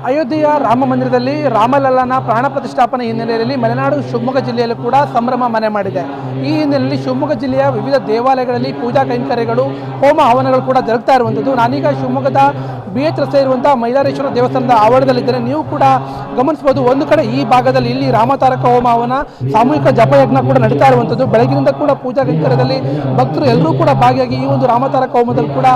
ಅಯೋಧ್ಯೆಯ ರಾಮ ಮಂದಿರದಲ್ಲಿ ರಾಮಲಲ್ಲನ ಪ್ರಾಣ ಪ್ರತಿಷ್ಠಾಪನೆ ಹಿನ್ನೆಲೆಯಲ್ಲಿ ಮಲೆನಾಡು ಶಿವಮೊಗ್ಗ ಜಿಲ್ಲೆಯಲ್ಲೂ ಕೂಡ ಸಂಭ್ರಮ ಮನೆ ಮಾಡಿದೆ. ಈ ಹಿನ್ನೆಲೆಯಲ್ಲಿ ಶಿವಮೊಗ್ಗ ಜಿಲ್ಲೆಯ ವಿವಿಧ ದೇವಾಲಯಗಳಲ್ಲಿ ಪೂಜಾ ಕೈಂಕರ್ಯಗಳು, ಹೋಮ ಹವನಗಳು ಕೂಡ ಜರುಗ್ತಾ ಇರುವಂಥದ್ದು. ನಾನೀಗ ಶಿವಮೊಗ್ಗದ BH ರಸ್ತೆ ಇರುವಂಥ ಮೈಲಾರೇಶ್ವರ ದೇವಸ್ಥಾನದ ಆವರಣದಲ್ಲಿದ್ದೇನೆ. ನೀವು ಕೂಡ ಗಮನಿಸಬಹುದು, ಒಂದು ಕಡೆ ಈ ಭಾಗದಲ್ಲಿ ಇಲ್ಲಿ ರಾಮತಾರಕ ಹೋಮ ಹವನ, ಸಾಮೂಹಿಕ ಜಪಯಜ್ಞ ಕೂಡ ನಡೀತಾ ಇರುವಂಥದ್ದು. ಬೆಳಗಿನಿಂದ ಕೂಡ ಪೂಜಾ ಕೈಂಕರ್ಯದಲ್ಲಿ ಭಕ್ತರು ಎಲ್ಲರೂ ಕೂಡ ಭಾಗಿಯಾಗಿ ಈ ಒಂದು ರಾಮತಾರಕ ಹೋಮದಲ್ಲಿ ಕೂಡ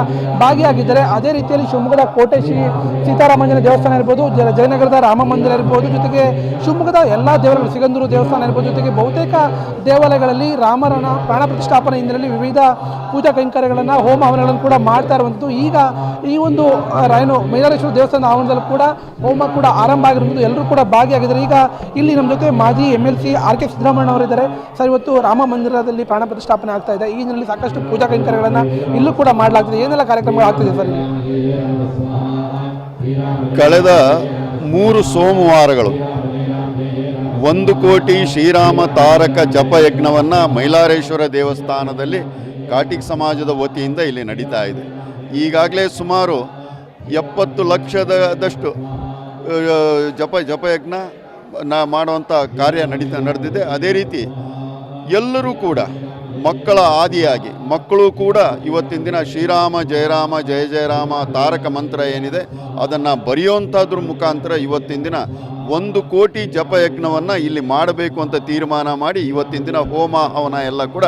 ಭಾಗಿಯಾಗಿದ್ದಾರೆ. ಅದೇ ರೀತಿಯಲ್ಲಿ ಶಿವಮೊಗ್ಗದ ಕೋಟೆ ಶ್ರೀ ಸೀತಾರಾಮಂಜನ ದೇವಸ್ಥಾನ ಇರ್ಬೋದು, ಜಯನಗರದ ರಾಮ ಮಂದಿರ ಇರ್ಬೋದು, ಜೊತೆಗೆ ಶಿವಮೊಗ್ಗದ ಎಲ್ಲ ದೇವರುಗಳು, ಸಿಗಂದೂರು ದೇವಸ್ಥಾನ ಇರ್ಬೋದು, ಜೊತೆಗೆ ಬಹುತೇಕ ದೇವಾಲಯಗಳಲ್ಲಿ ರಾಮನ ಪ್ರಾಣ ಪ್ರತಿಷ್ಠಾಪನೆ ಹಿನ್ನೆಲೆಯಲ್ಲಿ ವಿವಿಧ ಪೂಜಾ ಕೈಂಕರ್ಯಗಳನ್ನು, ಹೋಮ ಹವನಗಳನ್ನು ಕೂಡ ಮಾಡ್ತಾ ಇರುವಂಥದ್ದು. ಈಗ ಈ ಒಂದು ಮೈಲಾರೇಶ್ವರ ದೇವಸ್ಥಾನದ ಆವರಣದಲ್ಲಿ ಕೂಡ ಹೋಮ ಕೂಡ ಆರಂಭ ಆಗಿರುವಂಥದ್ದು. ಎಲ್ಲರೂ ಕೂಡ ಭಾಗಿಯಾಗಿದ್ದಾರೆ. ಈಗ ಇಲ್ಲಿ ನಮ್ಮ ಜೊತೆ ಮಾಜಿ MLC RK ಸಿದ್ದರಾಮಯ್ಯ ಅವರಿದ್ದಾರೆ. ಸರ್, ಇವತ್ತು ರಾಮ ಮಂದಿರದಲ್ಲಿ ಪ್ರಾಣ ಪ್ರತಿಷ್ಠಾಪನೆ ಆಗ್ತಾ ಇದೆ. ಈ ಹಿನ್ನೆಲೆಯಲ್ಲಿ ಸಾಕಷ್ಟು ಪೂಜಾ ಕೈಂಕರ್ಯಗಳನ್ನು ಇಲ್ಲೂ ಕೂಡ ಮಾಡಲಾಗ್ತದೆ. ಏನೆಲ್ಲ ಕಾರ್ಯಕ್ರಮಗಳು ಆಗ್ತಿದೆ ಸರ್ ಇಲ್ಲಿ? ಕಳೆದ 3 ಸೋಮವಾರಗಳು 1 ಕೋಟಿ ಶ್ರೀರಾಮ ತಾರಕ ಜಪಯಜ್ಞವನ್ನು ಮೈಲಾರೇಶ್ವರ ದೇವಸ್ಥಾನದಲ್ಲಿ ಕಾಟಿಕ್ ಸಮಾಜದ ವತಿಯಿಂದ ಇಲ್ಲಿ ನಡೀತಾ ಇದೆ. ಈಗಾಗಲೇ ಸುಮಾರು 70 ಲಕ್ಷದಷ್ಟು ಜಪಯಜ್ಞ ಮಾಡುವಂಥ ಕಾರ್ಯ ನಡೆದಿದೆ. ಅದೇ ರೀತಿ ಎಲ್ಲರೂ ಕೂಡ ಮಕ್ಕಳ ಆದಿಯಾಗಿ ಮಕ್ಕಳು ಕೂಡ ಇವತ್ತಿನ ದಿನ ಶ್ರೀರಾಮ ಜಯರಾಮ ಜಯ ಜಯರಾಮ ತಾರಕ ಮಂತ್ರ ಏನಿದೆ ಅದನ್ನು ಬರೆಯುವಂಥದ್ರ ಮುಖಾಂತರ ಇವತ್ತಿನ ದಿನ 1 ಕೋಟಿ ಜಪಯಜ್ಞವನ್ನು ಇಲ್ಲಿ ಮಾಡಬೇಕು ಅಂತ ತೀರ್ಮಾನ ಮಾಡಿ ಇವತ್ತಿನ ದಿನ ಹೋಮ ಹವನ ಎಲ್ಲ ಕೂಡ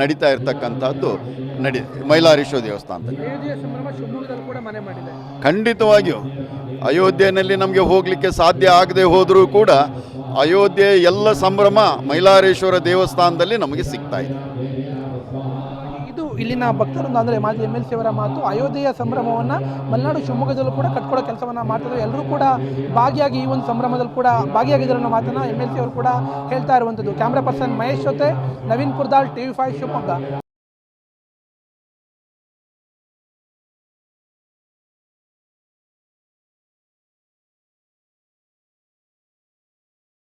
ನಡೀತಾ ಇರ್ತಕ್ಕಂಥದ್ದು ಮೈಲಾರೇಶ್ವರ ದೇವಸ್ಥಾನದಲ್ಲಿ. ಖಂಡಿತವಾಗಿಯೂ ಅಯೋಧ್ಯೆಯಲ್ಲಿ ನಮಗೆ ಹೋಗಲಿಕ್ಕೆ ಸಾಧ್ಯ ಆಗದೆ ಹೋದರೂ ಕೂಡ ಅಯೋಧ್ಯೆ ಎಲ್ಲ ಸಂಭ್ರಮ ಮೈಲಾರೇಶ್ವರ ದೇವಸ್ಥಾನದಲ್ಲಿ ನಮಗೆ ಸಿಗ್ತಾ ಇದೆ. ಇದು ಇಲ್ಲಿನ ಭಕ್ತರೊಂದು ಅಂದರೆ ಮಾಜಿ MLC ಅವರ ಮಾತು. ಅಯೋಧ್ಯೆಯ ಸಂಭ್ರಮವನ್ನು ಮಲೆನಾಡು ಶಿವಮೊಗ್ಗದಲ್ಲೂ ಕೂಡ ಕಟ್ಕೊಳ್ಳೋ ಕೆಲಸವನ್ನು ಮಾಡ್ತಿದ್ದಾರೆ. ಎಲ್ಲರೂ ಕೂಡ ಭಾಗಿಯಾಗಿ ಈ ಒಂದು ಸಂಭ್ರಮದಲ್ಲಿ ಕೂಡ ಭಾಗಿಯಾಗಿದ್ದಾರೆ ಅನ್ನೋ ಮಾತನ್ನು MLC ಅವರು ಕೂಡ ಹೇಳ್ತಾ ಇರುವಂಥದ್ದು. ಕ್ಯಾಮ್ರಾ ಪರ್ಸನ್ ಮಹೇಶ್ ಜೊತೆ ನವೀನ್ ಪುರ್ದಾಳ್, TV5 ಶಿವಮೊಗ್ಗ.